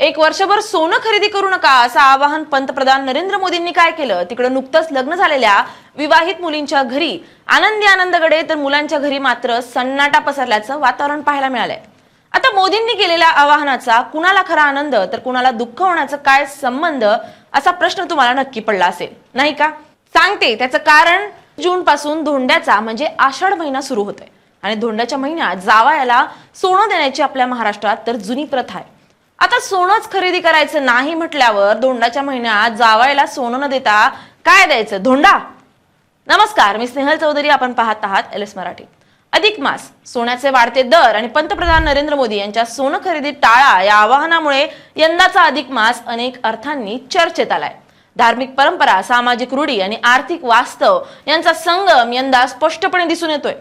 एक वर्षभर सोनं खरेदी करू नका असं आवाहन पंतप्रधान नरेंद्र मोदींनी काय केलं? तिकडे नुकतंच लग्न झालेल्या विवाहित मुलींच्या घरी आनंदी आनंदगडे तर मुलांच्या घरी मात्र सन्नाटा पसरल्याचं वातावरण पाहायला मिळालंय। आता मोदींनी केलेल्या आवाहनाचा कुणाला खरा आनंद तर कुणाला दुःख होण्याचा काय संबंध असा प्रश्न तुम्हाला नक्की पडला असेल, नाही का? सांगते त्याचं कारण जून पासून धोंड्याचा म्हणजे आषाढ महिना सुरू होतोय आणि धोंड्याच्या महिन्यात जावयाला सोनं देण्याची आपल्या महाराष्ट्रात तर जुनी प्रथा आहे। आता सोनंच खरेदी करायचं नाही म्हटल्यावर धोंडाच्या महिन्यात जावयाला सोनं न देता काय द्यायचं? धोंडा? नमस्कार, मी स्नेहल चौधरी, आपण पाहत आहात एलएस मराठी। अधिक मास, सोन्याचे वाढते दर आणि पंतप्रधान नरेंद्र मोदी यांच्या सोनं खरेदी टाळा या आवाहनामुळे यंदाचा अधिक मास अनेक अर्थांनी चर्चेत आलाय। धार्मिक परंपरा, सामाजिक रूढी आणि आर्थिक वास्तव यांचा संगम यंदा स्पष्टपणे दिसून येतोय।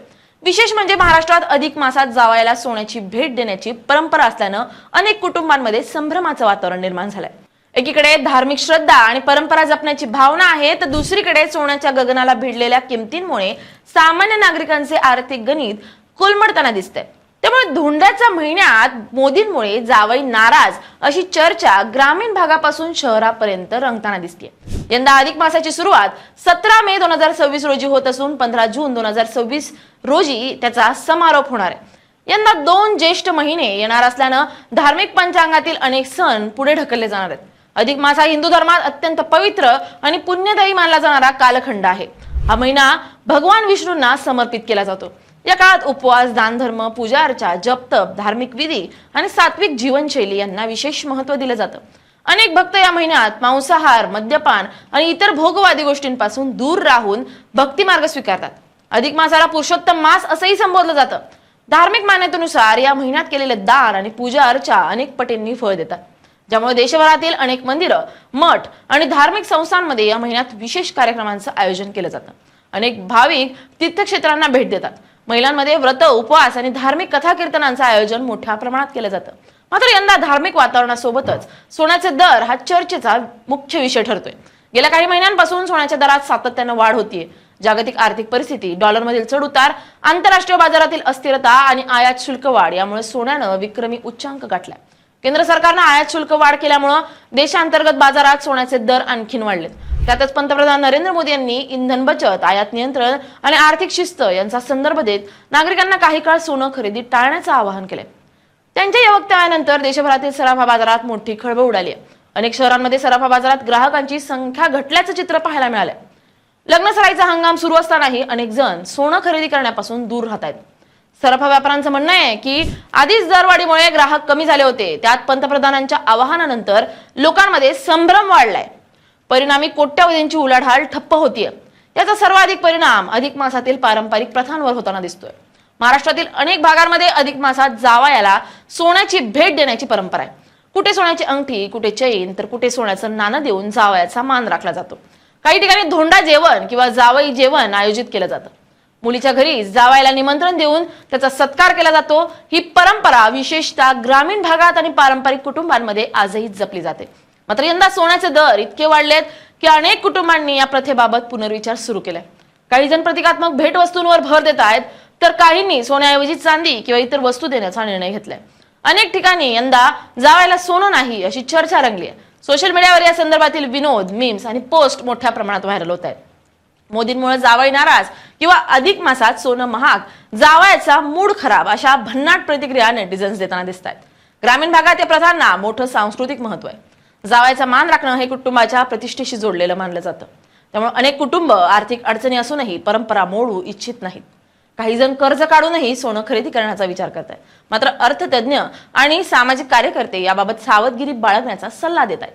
विशेष म्हणजे महाराष्ट्रात अधिक मासात जावयाला सोन्याची भेट देण्याची परंपरा असल्यानं अनेक कुटुंबांमध्ये संभ्रमाचं वातावरण निर्माण झालंय। एकीकडे धार्मिक श्रद्धा आणि परंपरा जपण्याची भावना आहे, तर दुसरीकडे सोन्याच्या गगनाला भिडलेल्या किमतींमुळे सामान्य नागरिकांचे आर्थिक गणित कोलमडताना दिसतंय। त्यामुळे धोंड्याच्या महिन्यात मोदींमुळे जावई नाराज अशी चर्चा ग्रामीण भागापासून शहरापर्यंत रंगताना दिसते। यंदा अधिक मासाची सुरुवात 17 मे 2026 रोजी होत असून 15 जून 2026 रोजी त्याचा समारोप होणार आहे। यंदा 2 ज्येष्ठ महिने येणार असल्यानं धार्मिक पंचांगातील अनेक सण पुढे ढकलले जाणार आहेत। अधिक मास हा हिंदू धर्मात अत्यंत पवित्र आणि पुण्यदायी मानला जाणारा कालखंड आहे। हा महिना भगवान विष्णूंना समर्पित केला जातो। या काळात उपवास, दानधर्म, पूजा अर्चा, जपतप, धार्मिक विधी आणि सात्विक जीवनशैली यांना विशेष महत्त्व दिलं जातं। अनेक भक्त या महिन्यात मांसाहार, मद्यपान आणि इतर भोगवादी गोष्टींपासून दूर राहून भक्ती मार्ग स्वीकारतात। अधिक मासाला पुरुषोत्तम मास असंही संबोधलं जातं। धार्मिक मान्यतेनुसार या महिन्यात केलेले दान आणि पूजा अर्चा अनेक पटींनी फळ देतात, ज्यामुळे देशभरातील अनेक मंदिरं, मठ आणि धार्मिक संस्थांमध्ये या महिन्यात विशेष कार्यक्रमांचं आयोजन केलं जातं। अनेक भाविक तीर्थक्षेत्रांना भेट देतात। महिलांमध्ये व्रत, उपवास आणि धार्मिक कथा कीर्तनांचं आयोजन मोठ्या प्रमाणात केलं जातं। मात्र यंदा धार्मिक वातावरणासोबतच सोन्याचे दर हा चर्चेचा मुख्य विषय ठरतोय। गेल्या काही महिन्यांपासून सोन्याच्या दरात सातत्यानं वाढ होतीये। जागतिक आर्थिक परिस्थिती, डॉलरमधील चढउतार, आंतरराष्ट्रीय बाजारातील अस्थिरता आणि आयात शुल्क वाढ यामुळे सोन्यानं विक्रमी उच्चांक गाठलाय। केंद्र सरकारनं आयात शुल्क वाढ केल्यामुळे देशांतर्गत बाजारात सोन्याचे दर आणखीन वाढलेत। त्यातच पंतप्रधान नरेंद्र मोदी यांनी इंधन बचत, आयात नियंत्रण आणि आर्थिक शिस्त यांचा संदर्भ देत नागरिकांना काही काळ सोनं खरेदी टाळण्याचं आवाहन केलंय। त्यांच्या या वक्तव्यानंतर देशभरातील सराफा बाजारात मोठी खळबळ उडाली आहे। अनेक शहरांमध्ये सराफा बाजारात ग्राहकांची संख्या घटल्याचं चित्र पाहायला मिळालंय। लग्न सराईचा हंगाम सुरू असतानाही अनेक जण सोनं खरेदी करण्यापासून दूर राहत आहेत। सराफा व्यापाऱ्यांचं म्हणणं आहे की आधीच दरवाढीमुळे ग्राहक कमी झाले होते, त्यात पंतप्रधानांच्या आवाहनानंतर लोकांमध्ये संभ्रम वाढलाय। परिणामी कोट्यावधींची उलाढाल ठप्प होतीये। याचा सर्वाधिक परिणाम अधिक मासातील पारंपरिक प्रथांवर होताना दिसतोय। महाराष्ट्रातील अनेक भागांमध्ये अधिक मासात जावयाला सोन्याची भेट देण्याची परंपरा आहे। कुठे सोन्याची अंगठी, कुठे चैन तर कुठे सोन्याचं नाणं देऊन जावयाचा मान राखला जातो। काही ठिकाणी धोंडा जेवण किंवा जावई जेवण आयोजित केलं जातं। मुलीच्या घरी जावयाला निमंत्रण देऊन त्याचा सत्कार केला जातो। ही परंपरा विशेषतः ग्रामीण भागात आणि पारंपरिक कुटुंबांमध्ये आजही जपली जाते। मात्र यंदा सोन्याचे दर इतके वाढलेत की अनेक कुटुंबांनी या प्रथेबाबत पुनर्विचार सुरू केलाय। काही जण प्रतिकात्मक भेटवस्तूंवर भर देत आहेत, तर काहींनी सोन्याऐवजी चांदी किंवा इतर वस्तू देण्याचा निर्णय घेतलाय। अनेक ठिकाणी यंदा जावयाला सोनं नाही अशी चर्चा रंगली आहे। सोशल मीडियावर या संदर्भातील विनोद, मीम्स आणि पोस्ट मोठ्या प्रमाणात व्हायरल होत आहेत। मोदींमुळे जावई नाराज किंवा अधिक मासात सोनं महाग, जावयाचा मूड खराब अशा भन्नाट प्रतिक्रिया नेटिझन्स देताना दिसत आहेत। ग्रामीण भागात या प्रथांना मोठं सांस्कृतिक महत्व आहे। जावयाचा मान राखणं हे कुटुंबाच्या प्रतिष्ठेशी जोडलेलं मानलं जातं। त्यामुळे अनेक कुटुंब आर्थिक अडचणी असूनही परंपरा मोडू इच्छित नाहीत। काही जण कर्ज काढूनही सोनं खरेदी करण्याचा विचार करतात। मात्र अर्थतज्ञ आणि सामाजिक कार्यकर्ते याबाबत सावधगिरी बाळगण्याचा सल्ला देत आहेत।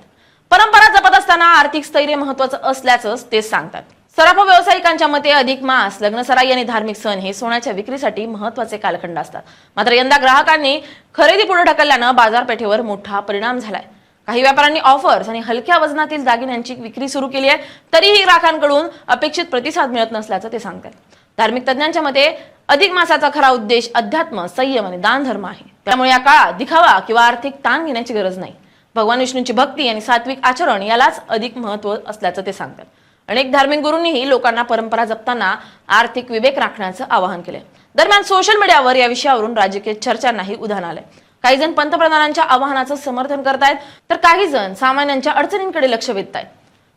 परंपरा जपत असताना आर्थिक स्थैर्य महत्त्वाचं असल्याचं ते सांगतात। सराफा व्यावसायिकांच्या मते अधिक मास, लग्नसराई आणि धार्मिक सण हे सोन्याच्या विक्रीसाठी महत्त्वाचे कालखंड असतात। मात्र यंदा ग्राहकांनी खरेदी पुढे ढकलल्यानं बाजारपेठेवर मोठा परिणाम झालाय। काही व्यापाऱ्यांनी ऑफर्स आणि हलक्या वजनातील दागिन्यांची विक्री सुरू केली आहे, तरीही ग्राहकांकडून अपेक्षित प्रतिसाद मिळत नसल्याचं ते सांगतात। धार्मिक तज्ञांच्या मते अधिक मासाचा खरा उद्देश अध्यात्म, संयम आणि दानधर्म आहे। त्यामुळे या काळात दिखावा किंवा आर्थिक ताण घेण्याची गरज नाही। भगवान विष्णूंची भक्ती आणि सात्विक आचरण यालाच अधिक महत्त्व असल्याचं ते सांगतात। अनेक धार्मिक गुरूंनीही लोकांना परंपरा जपताना आर्थिक विवेक राखण्याचं आवाहन केले। दरम्यान सोशल मीडियावर या विषयावरून राजकीय चर्चांनाही उधाण आलंय। काही जण पंतप्रधानांच्या आवाहनाचं समर्थन करतायत, तर काही जण सामान्यांच्या अडचणींकडे लक्ष वेधतायत.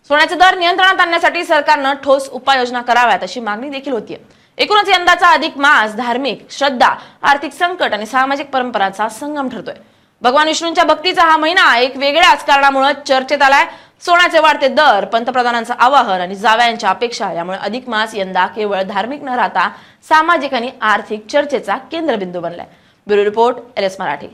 सोन्याचे दर नियंत्रणात आणण्यासाठी सरकारनं ठोस उपाययोजना कराव्यात अशी मागणी देखील होतीये. एकूणच यंदाचा अधिक मास धार्मिक श्रद्धा, आर्थिक संकट आणि सामाजिक परंपरांचा संगम ठरतोय. भगवान विष्णूंच्या भक्तीचा हा महिना एक वेगळ्याच कारणामुळे चर्चेत आलाय. सोन्याचे वाढते दर, पंतप्रधानांचं आवाहन आणि जावयांच्या अपेक्षा यामुळे अधिक मास यंदा केवळ धार्मिक न राहता सामाजिक आणि आर्थिक चर्चेचा केंद्रबिंदू बनलाय. Bureau report, LS Marathi.